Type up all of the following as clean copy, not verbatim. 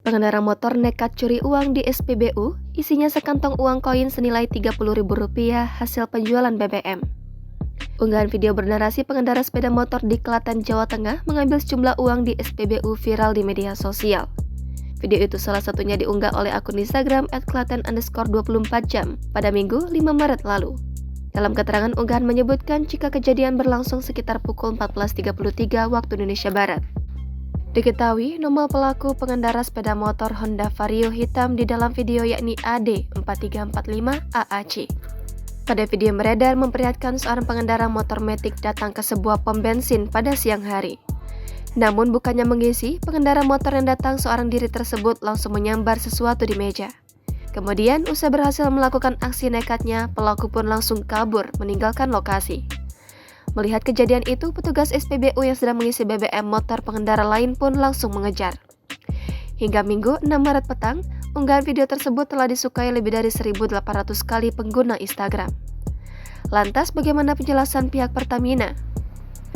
Pengendara motor nekat curi uang di SPBU, isinya sekantong uang koin senilai Rp30.000 hasil penjualan BBM. Unggahan video bernarasi pengendara sepeda motor di Klaten, Jawa Tengah mengambil sejumlah uang di SPBU viral di media sosial. Video itu salah satunya diunggah oleh akun Instagram @klaten_24jam pada Minggu 5 Maret lalu. Dalam keterangan unggahan menyebutkan jika kejadian berlangsung sekitar pukul 14.33 waktu Indonesia Barat. Diketahui nomor pelaku pengendara sepeda motor Honda Vario hitam di dalam video yakni AD4345AAC. Pada video beredar memperlihatkan seorang pengendara motor metik datang ke sebuah pom bensin pada siang hari. Namun bukannya mengisi, pengendara motor yang datang seorang diri tersebut langsung menyambar sesuatu di meja. Kemudian usai berhasil melakukan aksi nekatnya, pelaku pun langsung kabur meninggalkan lokasi. Melihat kejadian itu, petugas SPBU yang sedang mengisi BBM motor pengendara lain pun langsung mengejar. Hingga Minggu 6 Maret petang, unggahan video tersebut telah disukai lebih dari 1.800 kali pengguna Instagram. Lantas bagaimana penjelasan pihak Pertamina?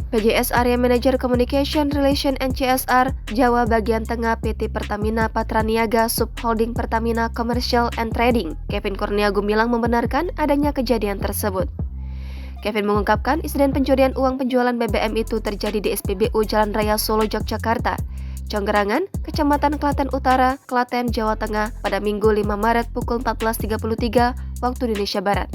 PJS Area Manager Communication Relation and CSR Jawa Bagian Tengah PT Pertamina Patraniaga Subholding Pertamina Commercial and Trading, Kevin Kurnia Gumilang membenarkan adanya kejadian tersebut. Kevin mengungkapkan insiden pencurian uang penjualan BBM itu terjadi di SPBU Jalan Raya Solo, Yogyakarta, Conggerangan, Kecamatan Klaten Utara, Klaten, Jawa Tengah pada Minggu 5 Maret pukul 14.33 waktu Indonesia Barat.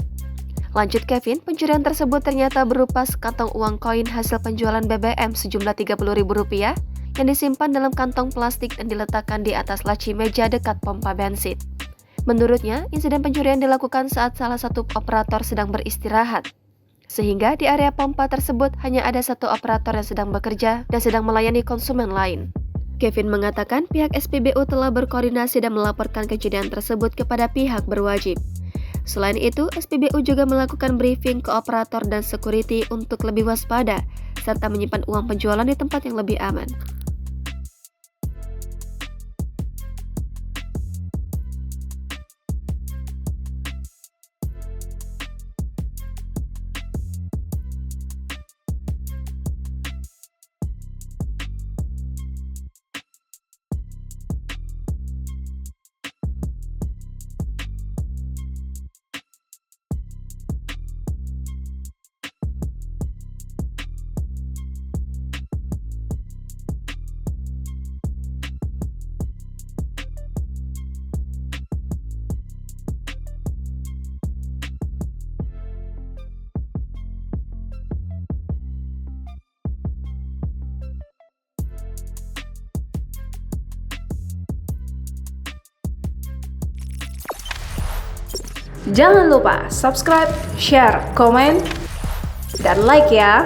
Lanjut Kevin, pencurian tersebut ternyata berupa sekantong uang koin hasil penjualan BBM sejumlah Rp30.000 yang disimpan dalam kantong plastik dan diletakkan di atas laci meja dekat pompa bensin. Menurutnya, insiden pencurian dilakukan saat salah satu operator sedang beristirahat. Sehingga di area pompa tersebut hanya ada satu operator yang sedang bekerja dan sedang melayani konsumen lain. Kevin mengatakan pihak SPBU telah berkoordinasi dan melaporkan kejadian tersebut kepada pihak berwajib. Selain itu, SPBU juga melakukan briefing ke operator dan security untuk lebih waspada, serta menyimpan uang penjualan di tempat yang lebih aman. Jangan lupa subscribe, share, komen, dan like ya!